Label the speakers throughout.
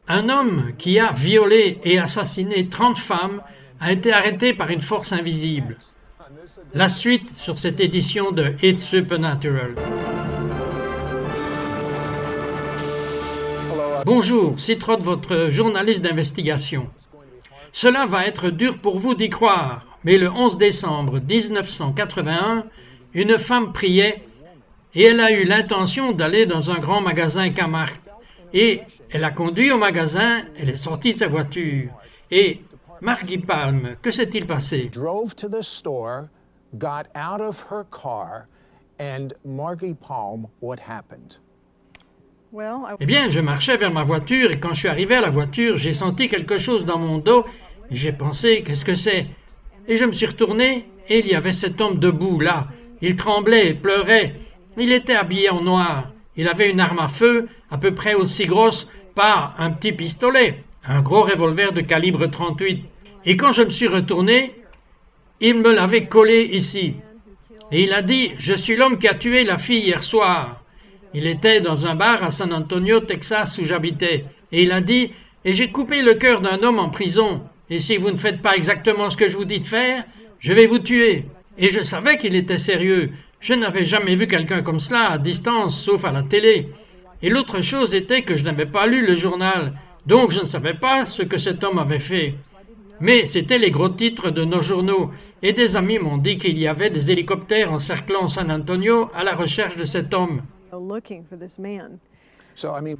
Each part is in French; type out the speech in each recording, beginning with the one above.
Speaker 1: Un homme qui a violé et assassiné 30 femmes a été arrêté par une force invisible. La suite sur cette édition de It's Supernatural. Bonjour, c'est Trott, votre journaliste d'investigation. Cela va être dur pour vous d'y croire, mais le 11 décembre 1981, une femme priait et elle a eu l'intention d'aller dans un grand magasin Kmart. Et elle a conduit au magasin, elle est sortie de sa voiture. Et Margie Palm, que s'est-il passé?
Speaker 2: Drove to the store, got out of her car, and Margie Palm, what happened?
Speaker 1: Eh bien, je marchais vers ma voiture et quand je suis arrivé à la voiture, j'ai senti quelque chose dans mon dos et j'ai pensé, qu'est-ce que c'est? Et je me suis retourné et il y avait cet homme debout là. Il tremblait et pleurait. Il était habillé en noir. Il avait une arme à feu à peu près aussi grosse, pas un petit pistolet, un gros revolver de calibre 38. Et quand je me suis retourné, il me l'avait collé ici. Et il a dit, je suis l'homme qui a tué la fille hier soir. Il était dans un bar à San Antonio, Texas, où j'habitais. Et il a dit, et j'ai coupé le cœur d'un homme en prison. Et si vous ne faites pas exactement ce que je vous dis de faire, je vais vous tuer. Et je savais qu'il était sérieux. Je n'avais jamais vu quelqu'un comme cela à distance, sauf à la télé. Et l'autre chose était que je n'avais pas lu le journal. Donc je ne savais pas ce que cet homme avait fait. Mais c'étaient les gros titres de nos journaux. Et des amis m'ont dit qu'il y avait des hélicoptères encerclant San Antonio à la recherche de cet homme.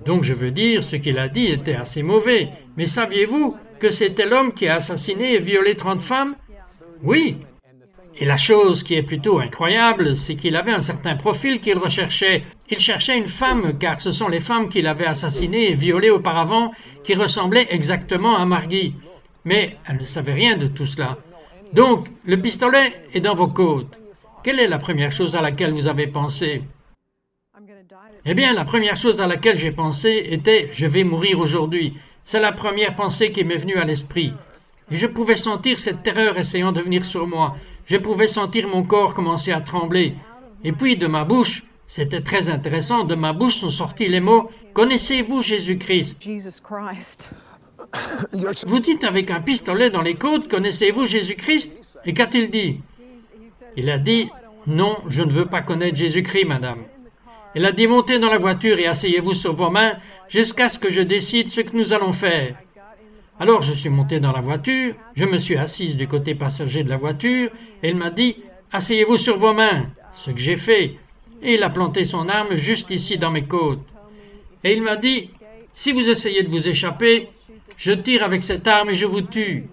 Speaker 1: Donc je veux dire, ce qu'il a dit était assez mauvais. Mais saviez-vous que c'était l'homme qui a assassiné et violé 30 femmes? Oui. Et la chose qui est plutôt incroyable, c'est qu'il avait un certain profil qu'il recherchait. Il cherchait une femme, car ce sont les femmes qu'il avait assassinées et violées auparavant qui ressemblaient exactement à Margie. Mais elle ne savait rien de tout cela. Donc, le pistolet est dans vos côtes. Quelle est la première chose à laquelle vous avez pensé? Eh bien, la première chose à laquelle j'ai pensé était « je vais mourir aujourd'hui ». C'est la première pensée qui m'est venue à l'esprit. Et je pouvais sentir cette terreur essayant de venir sur moi. Je pouvais sentir mon corps commencer à trembler. Et puis, de ma bouche, c'était très intéressant, de ma bouche sont sortis les mots « Connaissez-vous Jésus-Christ » Vous dites avec un pistolet dans les côtes « Connaissez-vous Jésus-Christ » Et qu'a-t-il dit? Il a dit « Non, je ne veux pas connaître Jésus-Christ, madame. » Il a dit « Montez dans la voiture et asseyez-vous sur vos mains jusqu'à ce que je décide ce que nous allons faire. » Alors je suis monté dans la voiture, je me suis assise du côté passager de la voiture et il m'a dit « Asseyez-vous sur vos mains », ce que j'ai fait. Et il a planté son arme juste ici dans mes côtes. Et il m'a dit « Si vous essayez de vous échapper, je tire avec cette arme et je vous tue. »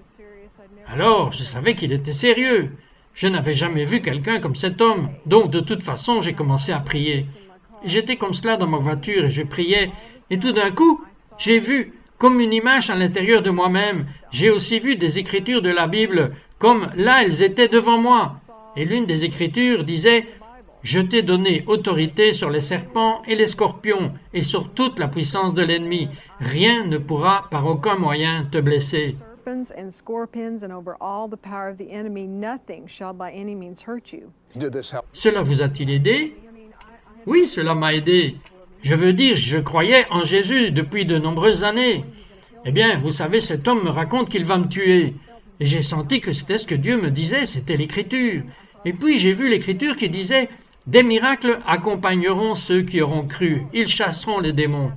Speaker 1: Alors je savais qu'il était sérieux. Je n'avais jamais vu quelqu'un comme cet homme, donc de toute façon j'ai commencé à prier. J'étais comme cela dans ma voiture et je priais, et tout d'un coup, j'ai vu, comme une image à l'intérieur de moi-même, j'ai aussi vu des écritures de la Bible, comme là elles étaient devant moi. Et l'une des écritures disait « Je t'ai donné autorité sur les serpents et les scorpions, et sur toute la puissance de l'ennemi. Rien ne pourra par aucun moyen te blesser. » Cela vous a-t-il aidé? Oui, cela m'a aidé. Je veux dire, je croyais en Jésus depuis de nombreuses années. Eh bien, vous savez, cet homme me raconte qu'il va me tuer. Et j'ai senti que c'était ce que Dieu me disait, c'était l'Écriture. Et puis j'ai vu l'Écriture qui disait « Des miracles accompagneront ceux qui auront cru, ils chasseront les démons. »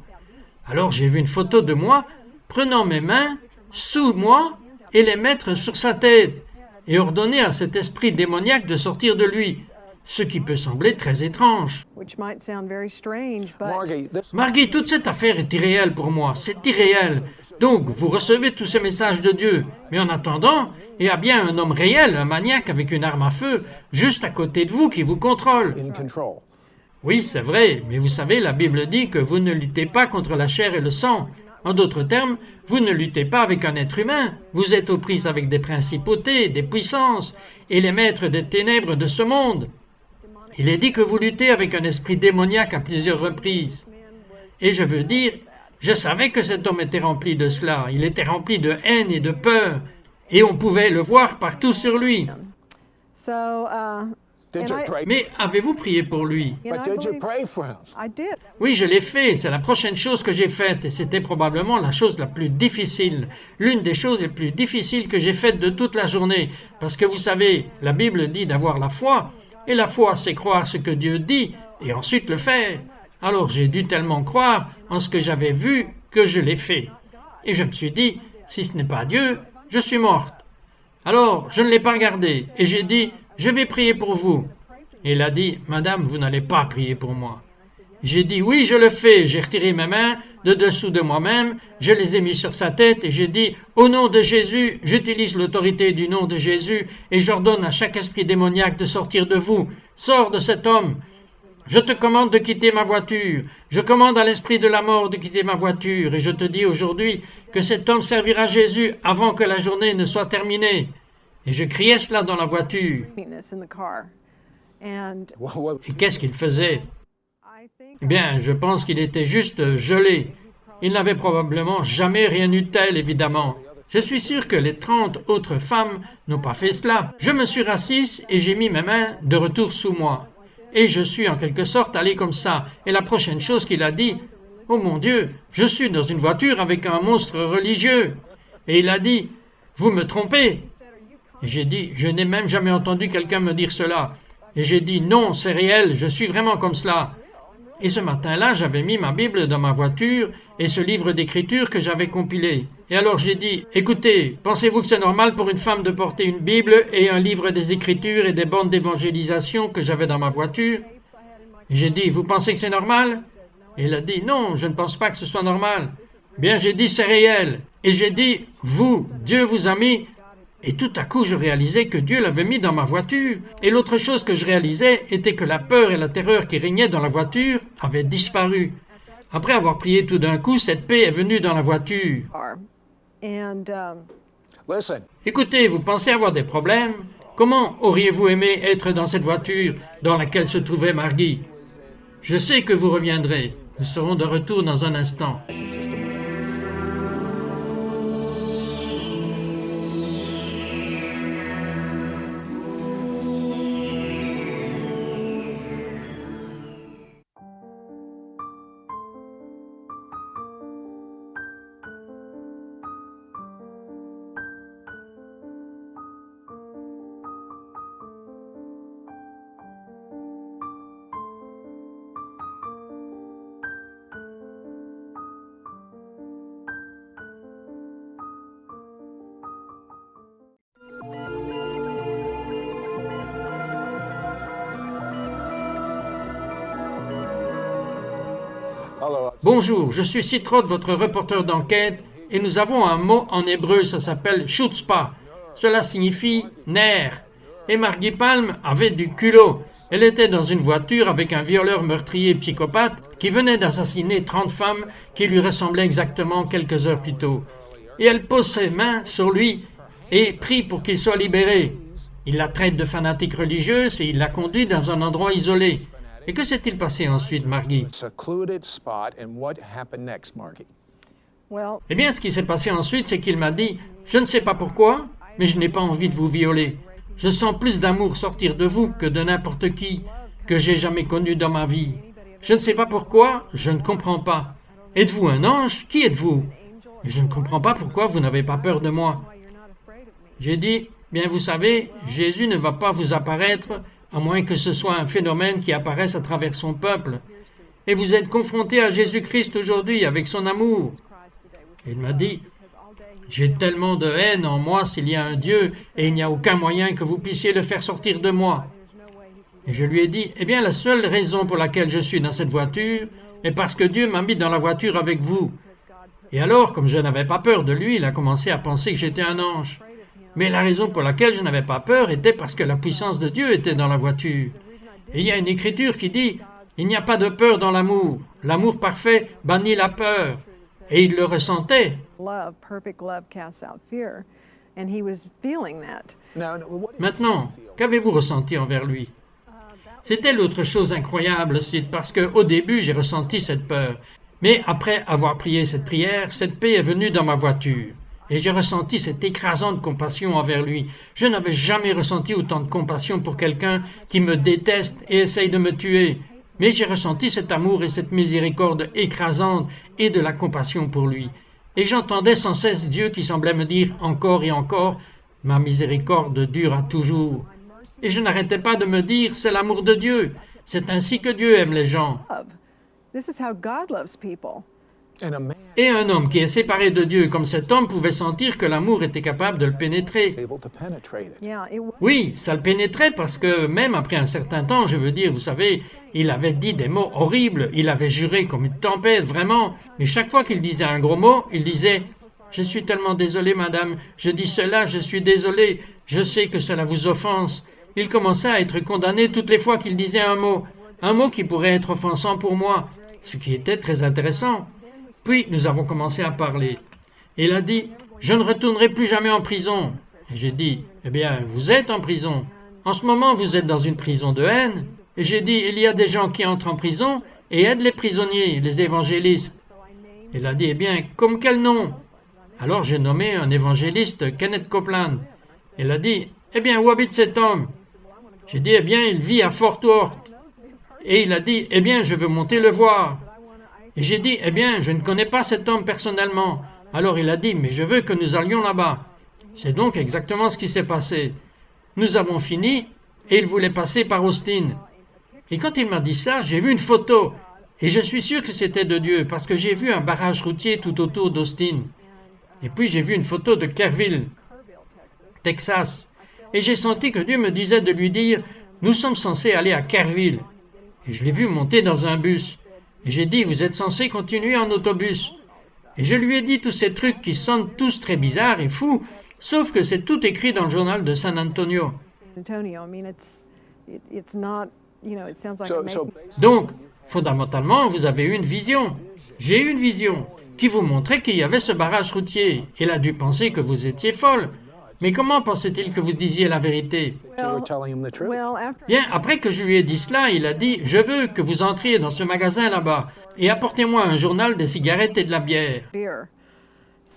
Speaker 1: Alors j'ai vu une photo de moi prenant mes mains sous moi et les mettre sur sa tête et ordonner à cet esprit démoniaque de sortir de lui. Ce qui peut sembler très étrange. Margie, toute cette affaire est irréelle pour moi, c'est irréel. Donc, vous recevez tous ces messages de Dieu. Mais en attendant, il y a bien un homme réel, un maniaque avec une arme à feu, juste à côté de vous qui vous contrôle. Oui, c'est vrai, mais vous savez, la Bible dit que vous ne luttez pas contre la chair et le sang. En d'autres termes, vous ne luttez pas avec un être humain. Vous êtes aux prises avec des principautés, des puissances et les maîtres des ténèbres de ce monde. Il est dit que vous luttez avec un esprit démoniaque à plusieurs reprises. Et je veux dire, je savais que cet homme était rempli de cela. Il était rempli de haine et de peur. Et on pouvait le voir partout sur lui.
Speaker 2: Did you pray?
Speaker 1: Mais avez-vous prié pour lui?
Speaker 2: But did you pray for him?
Speaker 1: Oui, je l'ai fait. C'est la prochaine chose que j'ai faite. Et c'était probablement la chose la plus difficile. L'une des choses les plus difficiles que j'ai faites de toute la journée. Parce que vous savez, la Bible dit d'avoir la foi. Et la foi, c'est croire ce que Dieu dit et ensuite le faire. Alors j'ai dû tellement croire en ce que j'avais vu que je l'ai fait. Et je me suis dit, si ce n'est pas Dieu, je suis morte. Alors, je ne l'ai pas regardé. Et j'ai dit, je vais prier pour vous. Et il a dit, Madame, vous n'allez pas prier pour moi. J'ai dit, oui, je le fais. J'ai retiré mes mains de dessous de moi-même, je les ai mis sur sa tête et j'ai dit, au nom de Jésus, j'utilise l'autorité du nom de Jésus et j'ordonne à chaque esprit démoniaque de sortir de vous. Sors de cet homme. Je te commande de quitter ma voiture. Je commande à l'esprit de la mort de quitter ma voiture. Et je te dis aujourd'hui que cet homme servira Jésus avant que la journée ne soit terminée. Et je criais cela dans la voiture. Et qu'est-ce qu'il faisait? Eh bien, je pense qu'il était juste gelé. Il n'avait probablement jamais rien eu de tel, évidemment. Je suis sûr que les 30 autres femmes n'ont pas fait cela. Je me suis assise et j'ai mis mes mains de retour sous moi. Et je suis en quelque sorte allé comme ça. Et la prochaine chose qu'il a dit, « Oh mon Dieu, je suis dans une voiture avec un monstre religieux. » Et il a dit, « Vous me trompez. » Et j'ai dit, « Je n'ai même jamais entendu quelqu'un me dire cela. » Et j'ai dit, « Non, c'est réel, je suis vraiment comme cela. » Et ce matin-là, j'avais mis ma Bible dans ma voiture et ce livre d'écriture que j'avais compilé. Et alors j'ai dit, écoutez, pensez-vous que c'est normal pour une femme de porter une Bible et un livre des Écritures et des bandes d'évangélisation que j'avais dans ma voiture? Et j'ai dit, vous pensez que c'est normal? Et il a dit, non, je ne pense pas que ce soit normal. Bien, j'ai dit, c'est réel. Et j'ai dit, vous, Dieu vous a mis... Et tout à coup, je réalisais que Dieu l'avait mis dans ma voiture. Et l'autre chose que je réalisais était que la peur et la terreur qui régnaient dans la voiture avaient disparu. Après avoir prié tout d'un coup, cette paix est venue dans la voiture. Écoutez, vous pensez avoir des problèmes? Comment auriez-vous aimé être dans cette voiture dans laquelle se trouvait Margie? Je sais que vous reviendrez. Nous serons de retour dans un instant. Bonjour, je suis Citrode, votre reporter d'enquête, et nous avons un mot en hébreu, ça s'appelle chutzpah. Cela signifie nerf. Et Margie Palm avait du culot. Elle était dans une voiture avec un violeur meurtrier psychopathe qui venait d'assassiner 30 femmes qui lui ressemblaient exactement quelques heures plus tôt. Et elle pose ses mains sur lui et prie pour qu'il soit libéré. Il la traite de fanatique religieuse et il la conduit dans un endroit isolé. Et que s'est-il passé ensuite, Margie? Eh bien, ce qui s'est passé ensuite, c'est qu'il m'a dit, je ne sais pas pourquoi, mais je n'ai pas envie de vous violer. Je sens plus d'amour sortir de vous que de n'importe qui que j'ai jamais connu dans ma vie. Je ne sais pas pourquoi, je ne comprends pas. Êtes-vous un ange? Qui êtes-vous? Je ne comprends pas pourquoi vous n'avez pas peur de moi. J'ai dit, bien vous savez, Jésus ne va pas vous apparaître à moins que ce soit un phénomène qui apparaisse à travers son peuple. Et vous êtes confronté à Jésus-Christ aujourd'hui avec son amour. Il m'a dit, j'ai tellement de haine en moi s'il y a un Dieu et il n'y a aucun moyen que vous puissiez le faire sortir de moi. Et je lui ai dit, eh bien la seule raison pour laquelle je suis dans cette voiture est parce que Dieu m'a mis dans la voiture avec vous. Et alors, comme je n'avais pas peur de lui, il a commencé à penser que j'étais un ange. Mais la raison pour laquelle je n'avais pas peur était parce que la puissance de Dieu était dans la voiture. Et il y a une écriture qui dit, il n'y a pas de peur dans l'amour. L'amour parfait bannit la peur. Et il le ressentait. Maintenant, qu'avez-vous ressenti envers lui? C'était l'autre chose incroyable, c'est parce qu'au début, j'ai ressenti cette peur. Mais après avoir prié cette prière, cette paix est venue dans ma voiture. Et j'ai ressenti cette écrasante compassion envers lui. Je n'avais jamais ressenti autant de compassion pour quelqu'un qui me déteste et essaye de me tuer. Mais j'ai ressenti cet amour et cette miséricorde écrasante et de la compassion pour lui. Et j'entendais sans cesse Dieu qui semblait me dire encore et encore, « Ma miséricorde dure à toujours. » Et je n'arrêtais pas de me dire, c'est l'amour de Dieu. C'est ainsi que Dieu aime les gens.
Speaker 3: This is how God loves people.
Speaker 2: And a man
Speaker 1: Et un homme qui est séparé de Dieu comme cet homme pouvait sentir que l'amour était capable de le pénétrer.
Speaker 2: is able to penetrate it.
Speaker 3: Yeah, it
Speaker 1: Oui, ça le pénétrait parce que même après un certain temps, je veux dire, vous savez, il avait dit des mots horribles, il avait juré comme une tempête, vraiment. Mais chaque fois qu'il disait un gros mot, il disait « Je suis tellement désolé, madame, je dis cela, je suis désolé, je sais que cela vous offense. » Il commençait à être condamné toutes les fois qu'il disait un mot qui pourrait être offensant pour moi, ce qui était très intéressant. Puis nous avons commencé à parler. Et il a dit « Je ne retournerai plus jamais en prison. » Et j'ai dit « Eh bien, vous êtes en prison. En ce moment, vous êtes dans une prison de haine. » Et j'ai dit « Il y a des gens qui entrent en prison et aident les prisonniers, les évangélistes. » Il a dit « Eh bien, comme quel nom ?» Alors j'ai nommé un évangéliste, Kenneth Copeland. Il a dit « Eh bien, où habite cet homme ?» J'ai dit « Eh bien, il vit à Fort Worth. » Et il a dit « Eh bien, je veux monter le voir. » Et j'ai dit « Eh bien, je ne connais pas cet homme personnellement. » Alors il a dit « Mais je veux que nous allions là-bas. » C'est donc exactement ce qui s'est passé. Nous avons fini et il voulait passer par Austin. Et quand il m'a dit ça, j'ai vu une photo. Et je suis sûr que c'était de Dieu parce que j'ai vu un barrage routier tout autour d'Austin. Et puis j'ai vu une photo de Kerrville, Texas. Et j'ai senti que Dieu me disait de lui dire « Nous sommes censés aller à Kerrville. » Et je l'ai vu monter dans un bus. Et j'ai dit « Vous êtes censés continuer en autobus. » Et je lui ai dit tous ces trucs qui sonnent tous très bizarres et fous, sauf que c'est tout écrit dans le journal de San Antonio.
Speaker 3: Antonio, I mean, it's not, you know, it sounds like
Speaker 2: So,
Speaker 3: a
Speaker 2: so
Speaker 3: making-
Speaker 1: Donc, fondamentalement, vous avez eu une vision. J'ai eu une vision qui vous montrait qu'il y avait ce barrage routier. Il a dû penser que vous étiez folle. Mais comment pensait-il que vous disiez la vérité?
Speaker 2: you were telling him the truth.
Speaker 3: well, after
Speaker 1: Bien, après que je lui ai dit cela, il a dit « Je veux que vous entriez dans ce magasin là-bas et apportez-moi un journal, des cigarettes et de la bière. »
Speaker 3: beer,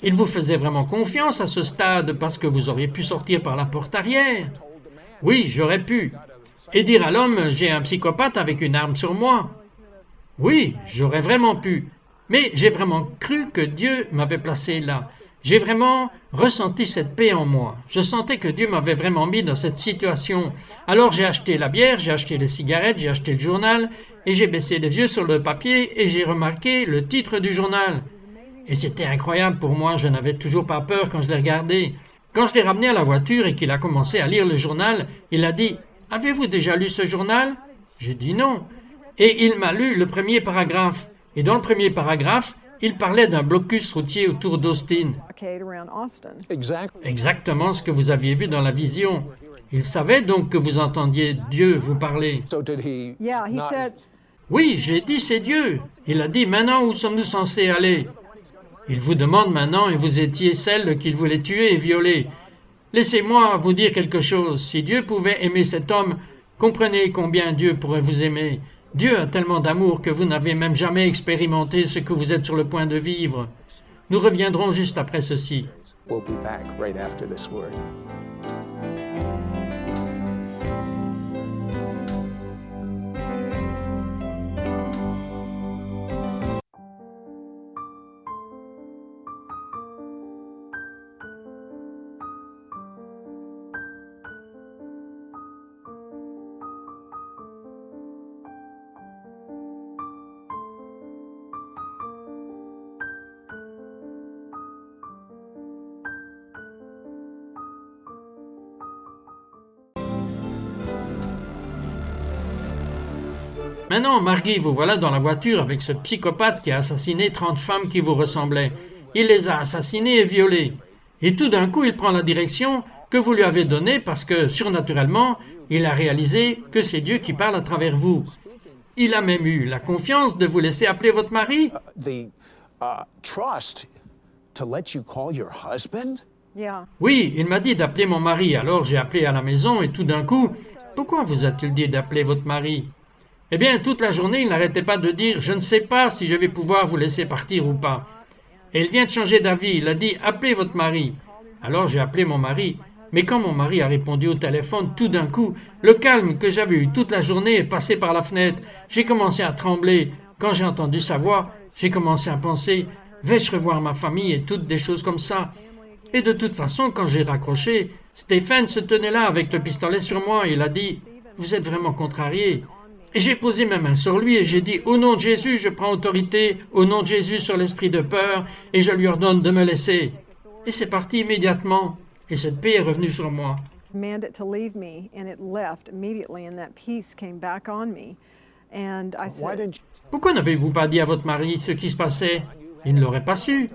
Speaker 1: Il vous faisait vraiment confiance à ce stade parce que vous auriez pu sortir par la porte arrière. Oui, j'aurais pu. Et dire à l'homme « J'ai un psychopathe avec une arme sur moi. » Oui, j'aurais vraiment pu. Mais j'ai vraiment cru que Dieu m'avait placé là. J'ai vraiment ressenti cette paix en moi. Je sentais que Dieu m'avait vraiment mis dans cette situation. Alors j'ai acheté la bière, j'ai acheté les cigarettes, j'ai acheté le journal, et j'ai baissé les yeux sur le papier et j'ai remarqué le titre du journal. Et c'était incroyable pour moi, je n'avais toujours pas peur quand je l'ai regardé. Quand je l'ai ramené à la voiture et qu'il a commencé à lire le journal, il a dit « Avez-vous déjà lu ce journal ?» J'ai dit non. Et il m'a lu le premier paragraphe. Et dans le premier paragraphe, il parlait d'un blocus routier autour d'Austin.
Speaker 3: blockade around Austin.
Speaker 2: Exactly.
Speaker 1: Exactement ce que vous aviez vu dans la vision. Il savait donc que vous entendiez Dieu vous parler.
Speaker 2: So did he
Speaker 3: Yeah, he
Speaker 2: not
Speaker 3: said,
Speaker 1: Oui, j'ai dit c'est Dieu. Il a dit maintenant où sommes-nous censés aller? Il vous demande maintenant et vous étiez celle qu'il voulait tuer et violer. Laissez-moi vous dire quelque chose. Si Dieu pouvait aimer cet homme, comprenez combien Dieu pourrait vous aimer. Dieu a tellement d'amour que vous n'avez même jamais expérimenté ce que vous êtes sur le point de vivre. Nous reviendrons juste après ceci.
Speaker 2: We'll be back right after this word.
Speaker 1: Maintenant, Margie, vous voilà dans la voiture avec ce psychopathe qui a assassiné 30 femmes qui vous ressemblaient. Il les a assassinées et violées. Et tout d'un coup, il prend la direction que vous lui avez donnée parce que, surnaturellement, il a réalisé que c'est Dieu qui parle à travers vous. Il a même eu la confiance de vous laisser appeler votre mari.
Speaker 2: The trust to let you call your husband?
Speaker 3: yeah,
Speaker 1: Oui, il m'a dit d'appeler mon mari, alors j'ai appelé à la maison et tout d'un coup, pourquoi vous a-t-il dit d'appeler votre mari? Eh bien, toute la journée, il n'arrêtait pas de dire « Je ne sais pas si je vais pouvoir vous laisser partir ou pas. » Et il vient de changer d'avis. Il a dit, appelez votre mari. Alors j'ai appelé mon mari. Mais quand mon mari a répondu au téléphone, tout d'un coup, le calme que j'avais eu toute la journée est passé par la fenêtre. J'ai commencé à trembler. Quand j'ai entendu sa voix, j'ai commencé à penser, vais-je revoir ma famille et toutes des choses comme ça. Et de toute façon, quand j'ai raccroché, Stéphane se tenait là avec le pistolet sur moi et il a dit, vous êtes vraiment contrarié. Et j'ai posé ma main sur lui et j'ai dit, au nom de Jésus, je prends autorité, au nom de Jésus sur l'esprit de peur, et je lui ordonne de me laisser. Et c'est parti immédiatement, et cette paix est revenue sur moi.
Speaker 3: Command it to leave me, and it left immediately, and that peace came back on me. And I
Speaker 2: Why
Speaker 3: said,
Speaker 2: didn't you?
Speaker 1: Pourquoi n'avez-vous pas dit à votre mari ce qui se passait? Il ne l'aurait pas su.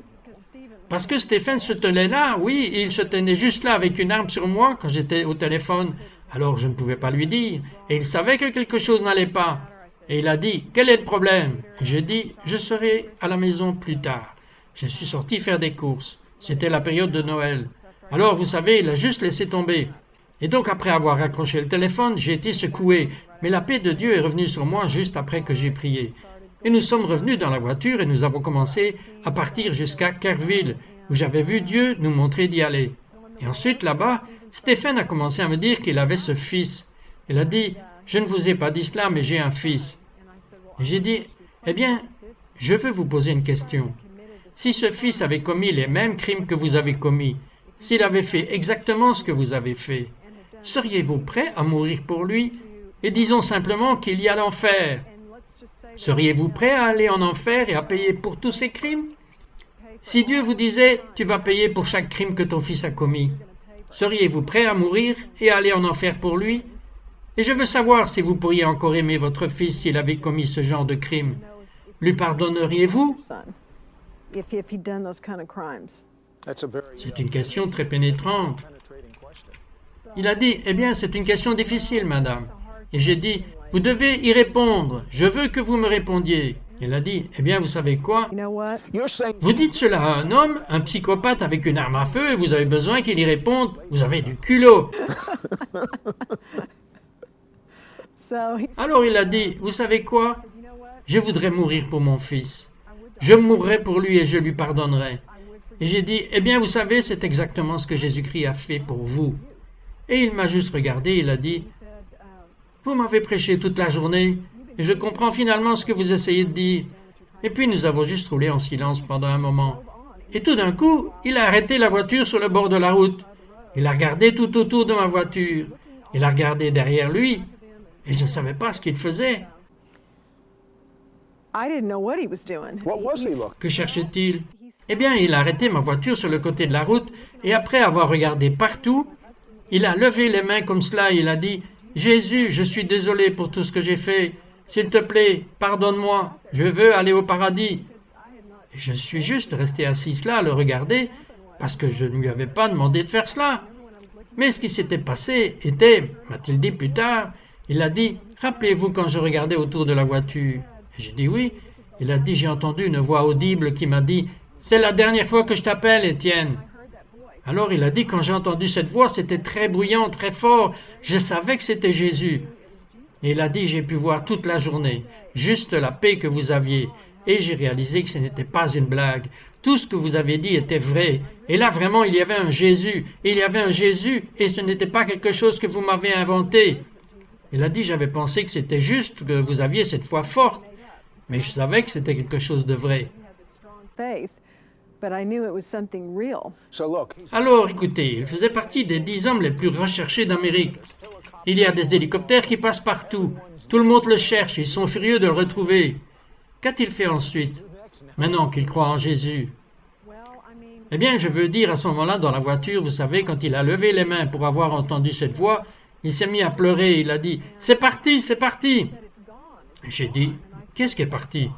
Speaker 1: Parce que Stéphane se tenait là, oui, il se tenait juste là avec une arme sur moi quand j'étais au téléphone. Alors je ne pouvais pas lui dire, et il savait que quelque chose n'allait pas. Et il a dit, quel est le problème? Et j'ai dit, je serai à la maison plus tard. Je suis sorti faire des courses. C'était la période de Noël. Alors, vous savez, il a juste laissé tomber. Et donc, après avoir raccroché le téléphone, j'ai été secoué. Mais la paix de Dieu est revenue sur moi juste après que j'ai prié. Et nous sommes revenus dans la voiture et nous avons commencé à partir jusqu'à Kerrville, où j'avais vu Dieu nous montrer d'y aller. Et ensuite, là-bas, Stéphane a commencé à me dire qu'il avait ce fils. Il a dit, je ne vous ai pas dit cela, mais j'ai un fils. Et j'ai dit, eh bien, je veux vous poser une question. Si ce fils avait commis les mêmes crimes que vous avez commis, s'il avait fait exactement ce que vous avez fait, seriez-vous prêt à mourir pour lui? Et disons simplement qu'il y a l'enfer. Seriez-vous prêt à aller en enfer et à payer pour tous ces crimes? Si Dieu vous disait, tu vas payer pour chaque crime que ton fils a commis, seriez-vous prêt à mourir et à aller en enfer pour lui? Et je veux savoir si vous pourriez encore aimer votre fils s'il avait commis ce genre de crime. Lui pardonneriez-vous?
Speaker 3: son, if he'd done those kind of crimes.
Speaker 2: That's a very
Speaker 1: C'est une question très pénétrante.
Speaker 2: penetrating question.
Speaker 1: Il a dit, eh bien, c'est une question difficile, madame. Et j'ai dit, vous devez y répondre. Je veux que vous me répondiez. Il a dit, eh bien, vous savez quoi?
Speaker 3: You know what?
Speaker 2: You're saying
Speaker 1: Vous dites cela à un homme, un psychopathe avec une arme à feu, et vous avez besoin qu'il y réponde. Vous avez du culot.
Speaker 3: So he
Speaker 1: Alors il a dit, vous savez quoi? Je voudrais mourir pour mon fils. Je mourrai pour lui et je lui pardonnerai. Et j'ai dit, eh bien, vous savez, c'est exactement ce que Jésus-Christ a fait pour vous. Et il m'a juste regardé, il a dit, vous m'avez prêché toute la journée, et je comprends finalement ce que vous essayez de dire. Et puis nous avons juste roulé en silence pendant un moment. Et tout d'un coup, il a arrêté la voiture sur le bord de la route. Il a regardé tout autour de ma voiture. Il a regardé derrière lui. Et je ne savais pas ce qu'il faisait.
Speaker 3: I didn't know what he was doing.
Speaker 2: what was he looking?
Speaker 1: Que cherchait-il? Eh bien, il a arrêté ma voiture sur le côté de la route, et après avoir regardé partout, il a levé les mains comme cela, et il a dit, « Jésus, je suis désolé pour tout ce que j'ai fait. S'il te plaît, pardonne-moi. Je veux aller au paradis. » Et je suis juste resté assis là à le regarder, parce que je ne lui avais pas demandé de faire cela. Mais ce qui s'était passé était, m'a-t-il dit plus tard, il a dit, « Rappelez-vous quand je regardais autour de la voiture ?» Et j'ai dit oui. Il a dit, j'ai entendu une voix audible qui m'a dit, « C'est la dernière fois que je t'appelle, Étienne. » Alors il a dit, quand j'ai entendu cette voix, c'était très bruyant, très fort. Je savais que c'était Jésus. Et il a dit, j'ai pu voir toute la journée, juste la paix que vous aviez. Et j'ai réalisé que ce n'était pas une blague. Tout ce que vous avez dit était vrai. Et là, vraiment, il y avait un Jésus. Il y avait un Jésus, et ce n'était pas quelque chose que vous m'avez inventé. Il a dit, j'avais pensé que c'était juste que vous aviez cette foi forte. Mais je savais que c'était quelque chose de vrai.
Speaker 3: Faith, but I knew it was something real.
Speaker 2: So look, he's
Speaker 1: Alors, écoutez, il faisait partie des 10 hommes les plus recherchés d'Amérique. Il y a des hélicoptères qui passent partout. Tout le monde le cherche, ils sont furieux de le retrouver. Qu'a-t-il fait ensuite, maintenant qu'il croit en Jésus? Eh bien, je veux dire, à ce moment-là, dans la voiture, vous savez, quand il a levé les mains pour avoir entendu cette voix, il s'est mis à pleurer. Il a dit, « C'est parti, c'est parti !» J'ai dit, « Qu'est-ce qui est parti ?»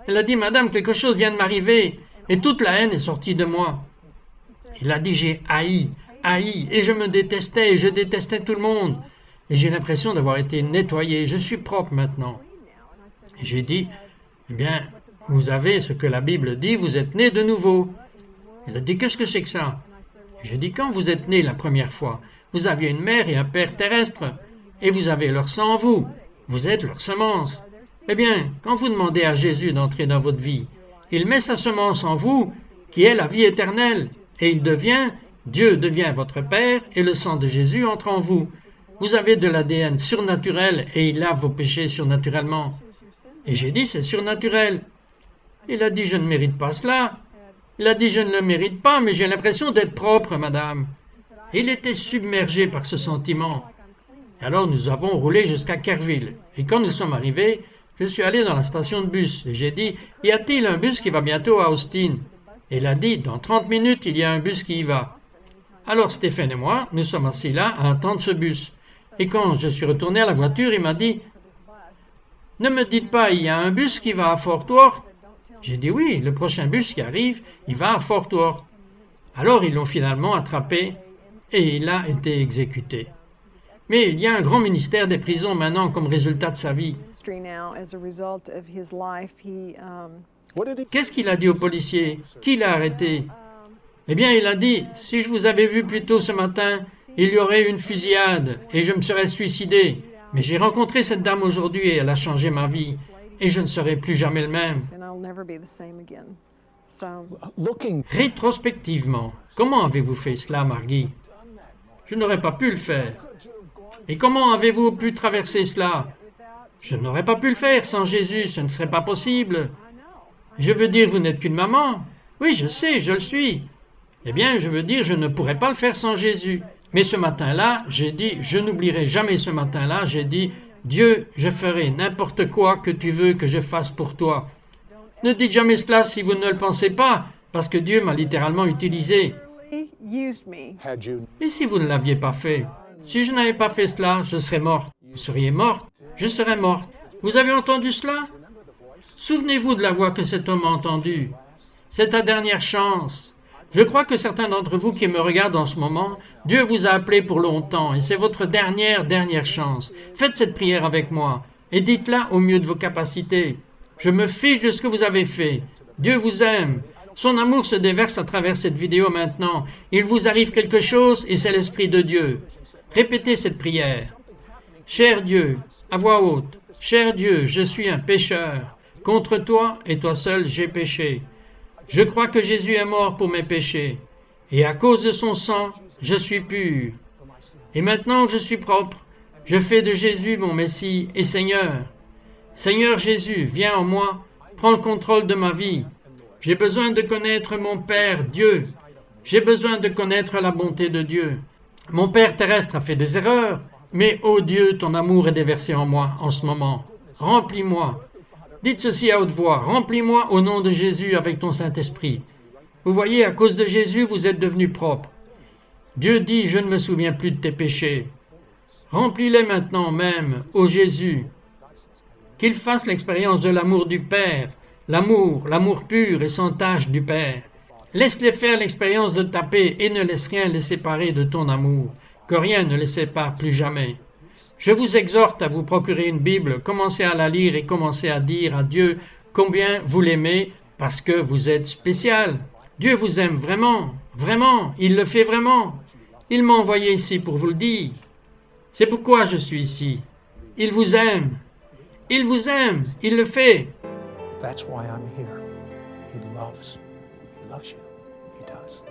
Speaker 1: Elle a dit, « Madame, quelque chose vient de m'arriver. » Et toute la haine est sortie de moi. Il a dit, « J'ai haï, et je me détestais, et je détestais tout le monde. Et j'ai l'impression d'avoir été nettoyé. Je suis propre maintenant. » Et j'ai dit, « Eh bien, vous avez ce que la Bible dit, vous êtes né de nouveau. » Elle a dit, « Qu'est-ce que c'est que ça ?» J'ai dit, « Quand vous êtes né la première fois, vous aviez une mère et un père terrestre, et vous avez leur sang en vous. Vous êtes leur semence. Eh bien, quand vous demandez à Jésus d'entrer dans votre vie, il met sa semence en vous, qui est la vie éternelle, et Dieu devient votre Père, et le sang de Jésus entre en vous. Vous avez de l'ADN surnaturel, et il lave vos péchés surnaturellement. Et j'ai dit, c'est surnaturel. Il a dit, je ne mérite pas cela. Il a dit, je ne le mérite pas, mais j'ai l'impression d'être propre, madame. Il était submergé par ce sentiment. Alors nous avons roulé jusqu'à Kerrville. Et quand nous sommes arrivés, je suis allé dans la station de bus. Et j'ai dit, y a-t-il un bus qui va bientôt à Austin? Et il a dit, dans 30 minutes, il y a un bus qui y va. Alors Stéphane et moi, nous sommes assis là à attendre ce bus. Et quand je suis retourné à la voiture, il m'a dit, ne me dites pas, il y a un bus qui va à Fort Worth. J'ai dit oui, le prochain bus qui arrive, il va à Fort Worth. Alors ils l'ont finalement attrapé et il a été exécuté. Mais il y a un grand ministère des prisons maintenant comme résultat de sa vie. Qu'est-ce qu'il a dit aux policiers? Qui l'a arrêté? Eh bien, il a dit, si je vous avais vu plus tôt ce matin, il y aurait eu une fusillade et je me serais suicidé. Mais j'ai rencontré cette dame aujourd'hui et elle a changé ma vie. Et je ne serai plus jamais le même. Rétrospectivement, comment avez-vous fait cela, Margie? Je n'aurais pas pu le faire. Et comment avez-vous pu traverser cela? Je n'aurais pas pu le faire sans Jésus, ce ne serait pas possible. Je veux dire, vous n'êtes qu'une maman. Oui, je sais, je le suis. Eh bien, je veux dire, je ne pourrais pas le faire sans Jésus. Mais ce matin-là, j'ai dit, je n'oublierai jamais ce matin-là, j'ai dit, Dieu, je ferai n'importe quoi que tu veux que je fasse pour toi. Ne dites jamais cela si vous ne le pensez pas, parce que Dieu m'a littéralement utilisé. Et si vous ne l'aviez pas fait? Si je n'avais pas fait cela, je serais morte. Vous seriez morte, je serais morte. Vous avez entendu cela? Souvenez-vous de la voix que cet homme a entendue. C'est ta dernière chance. Je crois que certains d'entre vous qui me regardent en ce moment, Dieu vous a appelé pour longtemps et c'est votre dernière chance. Faites cette prière avec moi et dites-la au mieux de vos capacités. Je me fiche de ce que vous avez fait. Dieu vous aime. Son amour se déverse à travers cette vidéo maintenant. Il vous arrive quelque chose et c'est l'Esprit de Dieu. Répétez cette prière. Cher Dieu, à voix haute, cher Dieu, je suis un pécheur. Contre toi et toi seul j'ai péché. Je crois que Jésus est mort pour mes péchés, et à cause de son sang, je suis pur. Et maintenant que je suis propre, je fais de Jésus mon Messie et Seigneur. Seigneur Jésus, viens en moi, prends le contrôle de ma vie. J'ai besoin de connaître mon Père Dieu. J'ai besoin de connaître la bonté de Dieu. Mon Père terrestre a fait des erreurs, mais ô Dieu, ton amour est déversé en moi en ce moment. Remplis-moi. Dites ceci à haute voix, remplis-moi au nom de Jésus avec ton Saint-Esprit. Vous voyez, à cause de Jésus, vous êtes devenus propres. Dieu dit, je ne me souviens plus de tes péchés. Remplis-les maintenant même, ô Jésus. Qu'il fasse l'expérience de l'amour du Père, l'amour pur et sans tache du Père. Laisse-les faire l'expérience de ta paix et ne laisse rien les séparer de ton amour, que rien ne les sépare plus jamais. Je vous exhorte à vous procurer une Bible, commencez à la lire et commencez à dire à Dieu combien vous l'aimez parce que vous êtes spécial. Dieu vous aime vraiment, vraiment, il le fait vraiment. Il m'a envoyé ici pour vous le dire. C'est pourquoi je suis ici. Il vous aime, il le fait.
Speaker 2: That's why I'm here. He loves you. He does.